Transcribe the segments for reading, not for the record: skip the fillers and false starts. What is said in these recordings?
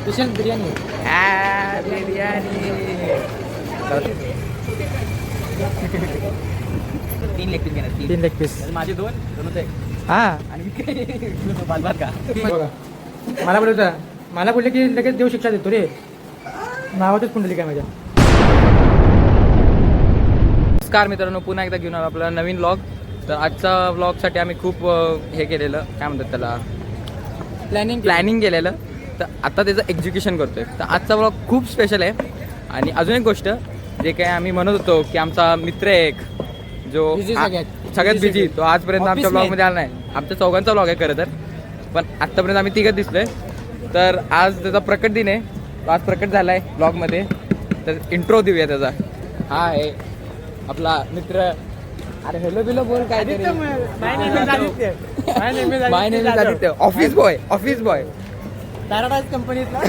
Special biryani biryani 3 leg piece घेणार 3 leg piece माझे 2 होते हा आणि भात का बघा मला बोलवता मला बोलले की लगेच देऊ शिक्षा देतो रे नावातच पुंडली काय माझ्या. नमस्कार मित्रांनो, पुन्हा एकदा घेऊन आलो आपला नवीन व्लॉग. तर आजचा व्लॉगसाठी आम्ही खूप हे केलेलं, काय म्हणतात त्याला, प्लॅनिंग केलेलं. तर आता त्याचं एक्झिक्युशन करतोय. तर आजचा व्लॉग खूप स्पेशल आहे. आणि अजून एक गोष्ट, जे काय आम्ही म्हणत होतो की आमचा मित्र एक जो सगळ्यात बिझी, तो आजपर्यंत आमच्या व्लॉगमध्ये आला नाही. आमच्या चौघांचा व्लॉग आहे खरं तर, पण आत्तापर्यंत आम्ही तिघत दिसलोय. तर आज त्याचा प्रकट दिन आहे. तो आज प्रकट झाला आहे व्लॉगमध्ये. तर इंट्रो देऊया त्याचा. हा आहे आपला मित्र. अरे हेलो बिलो बोल काय तरी. My name is Aditya. Office boy paradise कंपनीतला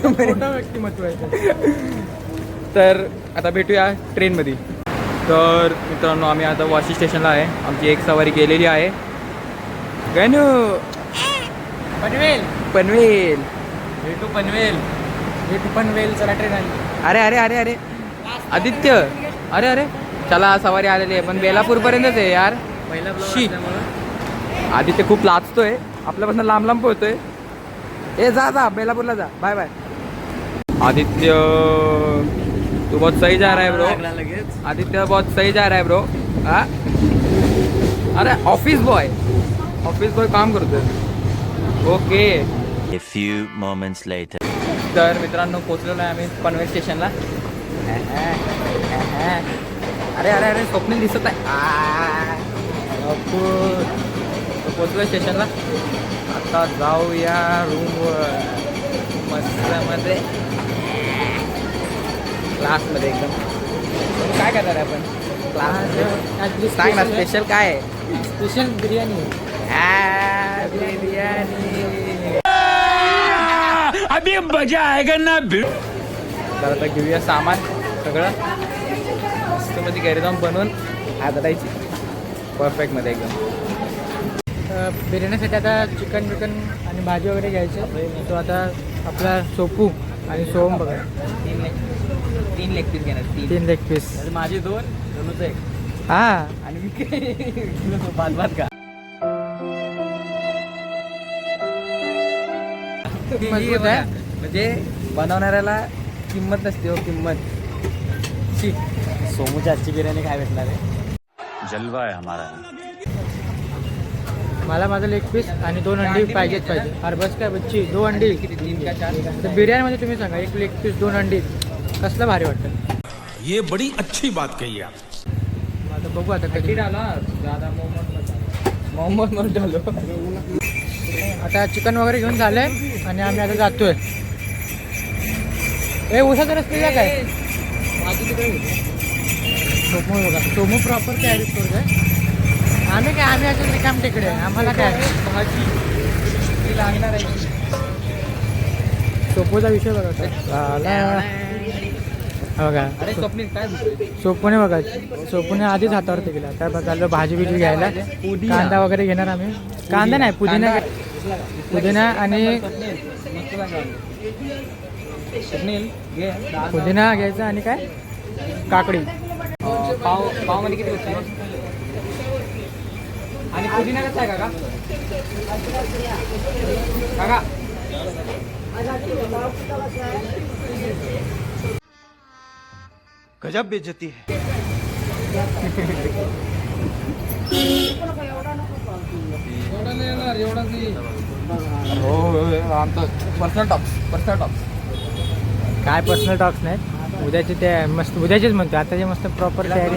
मोठं व्यक्तिमत्व आहे. तर आता भेटूया ट्रेनमध्ये. तर मित्रांनो, आम्ही आता वाशी स्टेशनला आहे. आमची एक सवारी गेलेली आहे. गणू पनवेल भेटू पनवेल चला ट्रेन आली. अरे अरे अरे अरे आदित्य, अरे चला सवारी आलेली आहे, पण बेलापूरपर्यंतच आहे यार. शी, आदित्य खूप लाजतोय, आपल्यापासून लांब पोहतोय. ए जा बेलापूरला जा. Bye bye. आदित्य तू बहुत सही जा रहा है ब्रो. आदित्य बहुत सही जा रहा है ब्रो. हा, अरे ऑफिस बॉय काम करतोय. Okay. A few moments later. तर मित्रांनो, पोचलेलो आहे आम्ही पनवेल स्टेशनला. अरे स्वप्नील दिसत आहे. पोचलो स्टेशनला. आता जाऊया रूमवर मस्त मध्ये, क्लासमध्ये एकदम. काय करणार आहे आपण क्लास? सांग ना, स्पेशल काय आहे? स्पेशल बिर्याणी अभी मजा आएगा ना. तर आता घेऊया सामान सगळं मस्त मध्ये घरी जाऊन बनवून हाताळायची परफेक्टमध्ये एकदम. बिर्याणीसाठी आता चिकन आणि भाजी वगैरे घ्यायचं. तो आता आपला सोपू आणि सोम बघा 3 लेग पीस घेणार. 3 लेग पीस माझे 2 होते हा आणि भात का मजबूत आहे. म्हणजे बनवणाऱ्याला किंमत नसते हो, किंमत. सोमूच्या आजची बिर्याणी काय भेटणार आहे? जलवा है हमारा. मला माझं लेग पीस आणि 2 अंडी पाहिजे. अरे बस काय बच्ची, 2 अंडी. 3 का 4? तर बिर्याणीमध्ये तुम्ही सांगा, 1 लेग पीस 2 अंडी कसलं भारी वाटतं. ये बड़ी अच्छी बात कही आप. आता बघू आता कधी डाला ज्यादा मोहम्मद मत डालो. आता चिकन वगैरे घेऊन झालंय आणि आम्ही आता जातोय. ए उसाचा रस्ता काय सोमू बघा. सोमू प्रॉपर तयारी करतोय. आम्ही अजून रिकाम तिकडे, आम्हाला काय भाजी लागणार आहे. सोपूचा विषय बघा. बघा अरे स्वप्नील काय सोपूने बघा, सोपूने आधीच हातावरती गेला. त्या चाललो भाजी बिजी घ्यायला. कांदा वगैरे घेणार आम्ही. कांदा नाही, पुदिना आणि स्वप्नील घे. पुदिना घ्यायचा आणि काय काकडी. पाव मध्ये किती बसतो? आणि पुदिना कसा आहे काका? गजब बेइज्जती है. हो आमचं पर्सनल टॉक्स काय पर्सनल टॉक्स नाही. उद्याचे ते मस्त, उद्याचेच म्हणतो. आताचे मस्त प्रॉपर तयारी.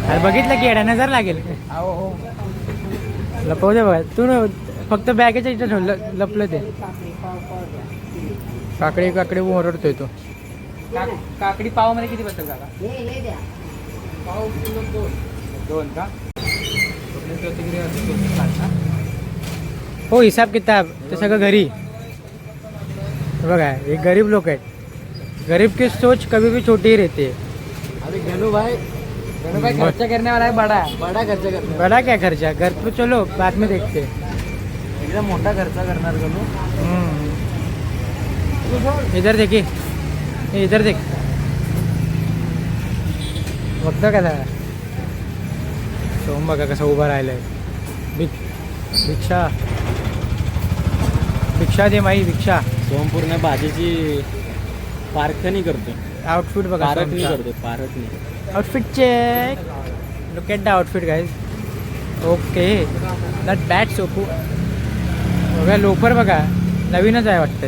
अरे बघितलं की येडा नजर लागेल. हो लपवू दे बघा. तू फक्त बॅगेच्या इथं ठेवलं, लपलं ते. काकडी ओरडतोय तो. काकडी पावामध्ये किती बसेल काका? पाव किलो 2 का? हो, हिसाब किताब ते सगळं घरी. बघा, हे गरीब लोक आहेत. गरीब की सोच कभी भी छोटी ही रहती है. अरे गणू भाई खर्चा करने वाला है. बड़ा खर्चा करना. बड़ा क्या खर्चा? घर पे चलो बाद में देखते. एकदम मोठा खर्च करणार गणू. इधर देखी इधर देख बघतो का जरा सोम बघा कसं उभं राहिलंय भिक्षा भिक्षा दे माई भिक्षा. सोम पूर्ण भाजीची पारखणी करतो. आउटफिट बघा पारखणी सोमचा. करतो पारखणी. Outfit check look at the outfit guys. Okay not bad सोपू. बघा लोफर बघा नवीनच आहे वाटतं.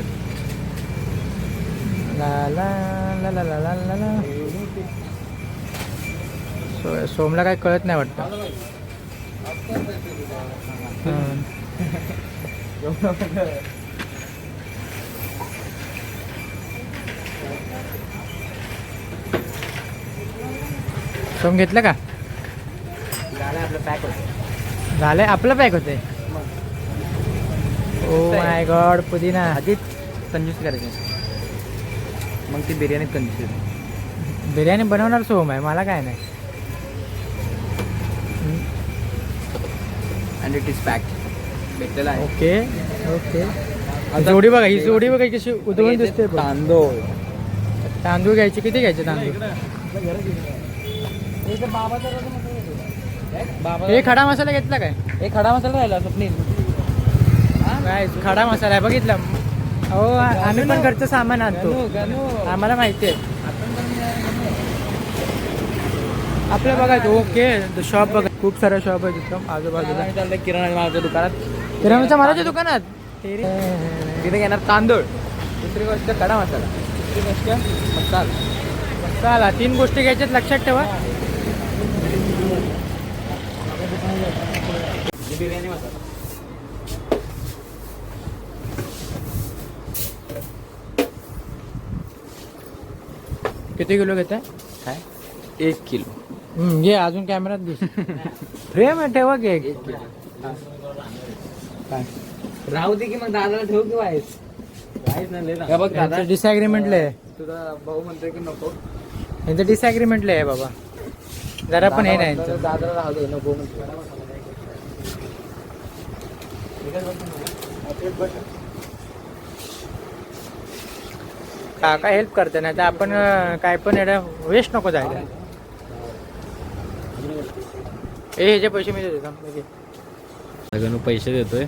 ला ला ला ला ला ला ला. सोमला काय कळत नाही वाटतं. सोम घेतलं का? झालंय आपलं पॅक होतंय. ओ माय गॉड पुदिना. आधीच कंजूस करायचे मग ती बिर्याणीत कंजूस. बिर्याणी बनवणार सोम आहे मला काय नाही. अँड इट इज पॅक भेटलेला आहे. ओके ओके जोडी बघा ही जोडी बघा कशी उधळून दिसते बघ. तांदूळ तांदूळ घ्यायचे किती घ्यायचे तांदूळ? हे खडा मसाला घेतला काय? एक खडा मसाला राहिला स्वप्नील. काय खडा मसाला आहे बघितला. हो आम्ही पण घरचं सामान आणतो आम्हाला माहिती आहे. आपलं बघायचं. ओके शॉप बघा खूप साऱ्या शॉप आहे तिथं आजूबाजूला. आम्ही चाललोय किराणा मालाच्या दुकानात. किराणाच्या मालाच्या दुकानात तिथे घेणार तांदूळ. दुसरी गोष्ट खडा मसाला. दुसरी गोष्ट मसाला. चला 3 गोष्टी घ्यायच्यात लक्षात ठेवा. बिर्याणी मसाला. किती किलो घेताय? काय 1 किलो. घे अजून कॅमेरात दिस. फ्रेम आहे ठेवा घे. राहू दे की मग दादाला ठेवू किंवा आहेस बघ दादा. डिसॲग्रीमेंटला आहे. तुझा भाऊ म्हणतोय की नको. यांचं डिसॲग्रीमेंटला आहे बाबा. जरा पण हे नाही दादा- यांचं. दादाला राहू दे नको म्हणतो. काका हेल्प करते नाही तर आपण काय पण एवढं वेस्ट नको जायला. ह्याचे पैसे मी देतो. गणू पैसे देतोय.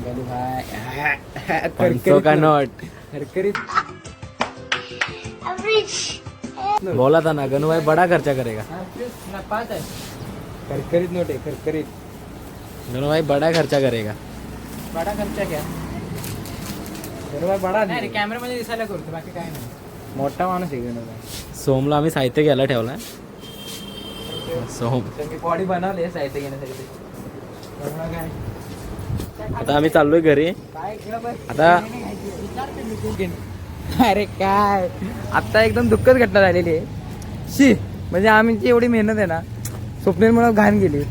गणू भाई 500 का नोट. खरखरीत. बोला था ना गणू भाई बड़ा खर्चा करेगा. 5 आहे. खरखरीत नोट आहे खरखरीत. गणू भाई बड़ा खर्चा करेगा. बडा खर्चा घ्या. गणू बडा नाही कॅमेरामध्ये दिसायला करतो बाकी काय नाही. मोठा माणूस आहे गणू भाई. सोमला आम्ही साहित्य घ्यायला ठेवलाय. सोम मी बॉडी बनवली साहित्य घेण्यासाठी. काय आता आम्ही चाललोय घरी. आता अरे काय आता एकदम दुःखद घटना झालेली आहे. शी म्हणजे आमची एवढी मेहनत आहे ना स्वप्नीलमुळे घाण गेली.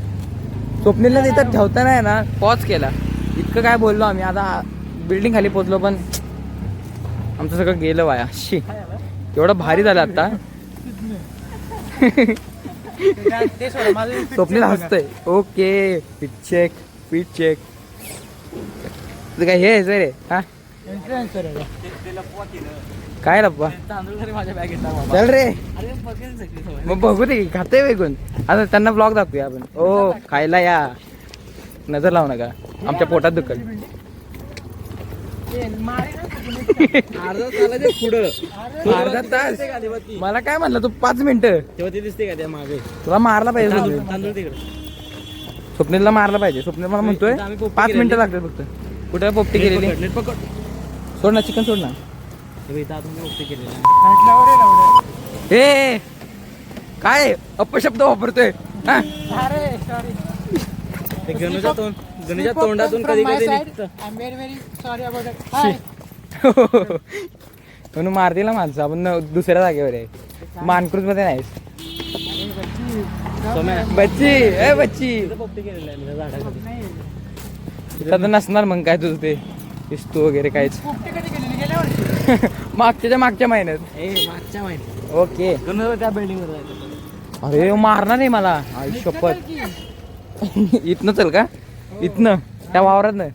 स्वप्नीलला तिथं ठेवताना आहे ना पॉज केला. इतकं काय बोललो आम्ही. आता बिल्डिंग खाली पोचलो पण आमचं सगळं गेलं वाया. शी एवढं भारी झालं आता. ते सोडा माझं स्वप्नील हसतंय. Okay pitch check pitch check. तुझं काय हे आहे रे हा इन्फ्लुएन्सर आहे. काय लप्पा. माझ्या बॅगेत चल रे मग बघू दे खाते वेगून. आता त्यांना ब्लॉग दाखवूया आपण. ओ खायला या. नजर लावू नका आमच्या पोटात दुखल. अर्धा तास मला काय म्हणलं तू 5 मिनिटं. तेव्हा ते दिसते का त्या मागे तुला मारला पाहिजे स्वप्नील. तांदूळ तिकडे. स्वप्नीलला मारला पाहिजे. स्वप्नील मला म्हणतोय आम्ही पोपटी 5 मिनिटं केलेली. लागतात फक्त. कुठे पोपटी केलेली. नेट पकड. सोड ना चिकन सोड ना. तेव्हा इथं आतून पोपटी केलेली आहे. हे काय अपशब्द वापरतोय हा? ते गणूच्या तोंडातून कधी कधी निघतं. म्हणून मार दिला माणसं. आपण दुसऱ्या जागेवर आहे. मानक्रूज मध्ये नाहीस. सोम्या, बच्ची ए बच्ची इथं पोपटी केलेली आहे म्हणजे झाडाखाली. तिथं तर नसणार मग काय तुझं ते दिसतो वगैरे काहीच. मागच्या महिन्यात. मागच्या माहिती ओके. गणू त्या बिल्डिंग वर जायचं. अरे मारणार आहे मला शपथ. इथनं चल का इथनं त्या वावरात नाही.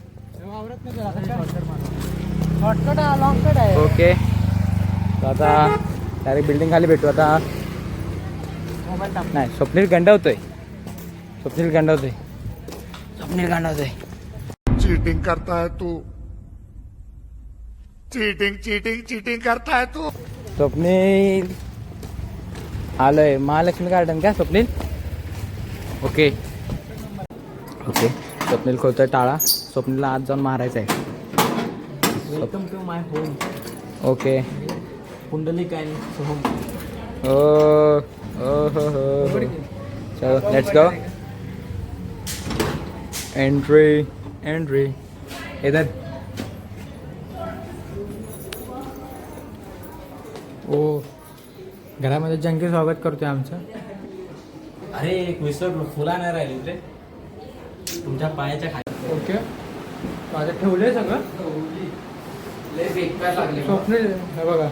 शॉर्टकट आहे लॉंग कट आहे. ओके तर आता डायरेक्ट बिल्डिंग खाली भेटू आता. मोबाईल टाक. नाही स्वप्नील गंडावतोय. स्वप्नील गंडावतोय. चीटिंग करता है तू. चीटिंग चीटिंग चीटिंग करता है तू. स्वप्नील आलोय महालक्ष्मी गार्डन का स्वप्नील. ओके ओके स्वप्नील खोलतोय टाळा. स्वप्नीलला आज जाऊन मारायचं आहे. Welcome to my home. Okay Pundalik and Soham. ओ हो चलो लेट्स गो. एंट्री इधर. ओ घरामध्ये जंगी स्वागत करतोय आमचं. अरे एक विसरलो, फुला नाही राहिली रे तुमच्या पायाच्या खाली. ओके माझं ठेवलंय सगळं. स्वप्नील हे बघा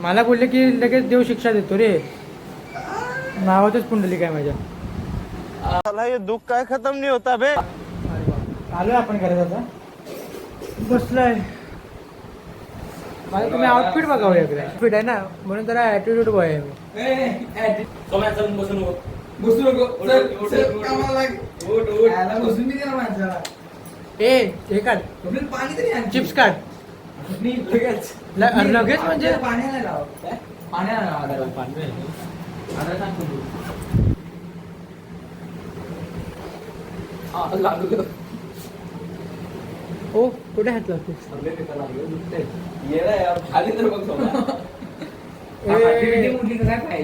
मला बोलले की लगेच देव शिक्षा देतो रे. नावातच पुंडलिक आहे माझ्या. ये दुख का खत्म नहीं होता बे. आलोय आपण घरात आता. बसलाय. मला तुम्ही आउटफिट बघावं इकडे. आउटफिट आहे ना म्हणून जरा ॲटिट्यूड बॉय आहे मी. ए हे काढ चिप्स काढ. लगेच म्हणजे ओ कुठे हात लावतोस?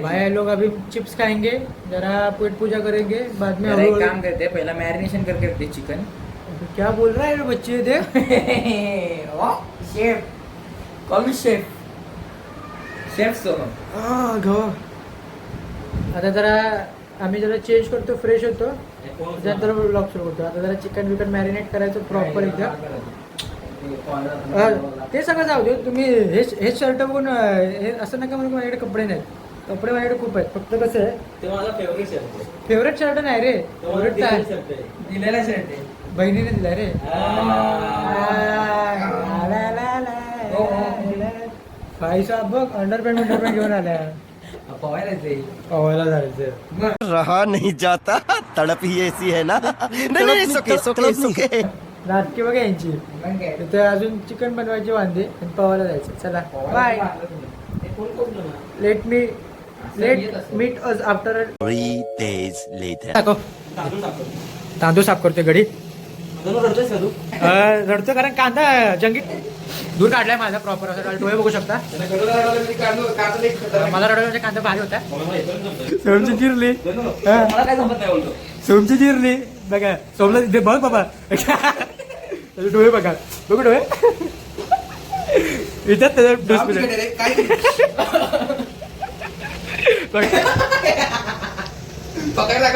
भाई लोग अभी चिप्स खाएंगे, जरा पेट पूजा करेंगे, बाद में एक काम करते हैं, पहला मैरिनेशन करके रखते हैं चिकन. क्या बोल रहा है ये बच्चे देख. शेफ कॉल मी शेफ सोहम. घो आता जरा आम्ही जरा चेंज करतो, फ्रेश होतो, त्यानंतर ब्लॉग सुरू करतो. आता जरा चिकन विकन मॅरिनेट करायचं प्रॉपर एकदम. ते सगळं जाऊ दे. तुम्ही हेच शर्ट बघून हे असं नका म्हणून माझ्याकडे कपडे नाहीत. कपडे माझ्याकडे खूप आहेत. फक्त कसं आहे ते माझा फेवरेट शर्ट आहे. फेवरेट शर्ट नाही रे. फेवरेट काय दिलेला शर्ट आहे. बहिणीने दिला रे. भाई साहेब बघ अंडरपॅन्ट घेऊन आल्या. पवायला जायचं. रहा नहीं जाता, तड़प ही ऐसी है ना. नहीं नहीं सुके. नाटकी बघा यांची. तिथे अजून चिकन बनवायची वांदे आणि पवायला जायचं. चला bye. Let meet us after 3 days later. तांदूळ साफ करतोय गडी. रडतोयस का तू? रडतो कारण कांदा जंगीत दूर काढलाय माझा प्रॉपर. असं डोळे बघू शकता. मला रडवण्याचा कांदा भारी होता. सोमची चिरली. मला काय जमत नाही बोलतो. सोमची चिरली बघा. सोमला दे बघ बाबा. त्याचे डोळे बघा. बघू डोळे. इथं त्याचा पकडायला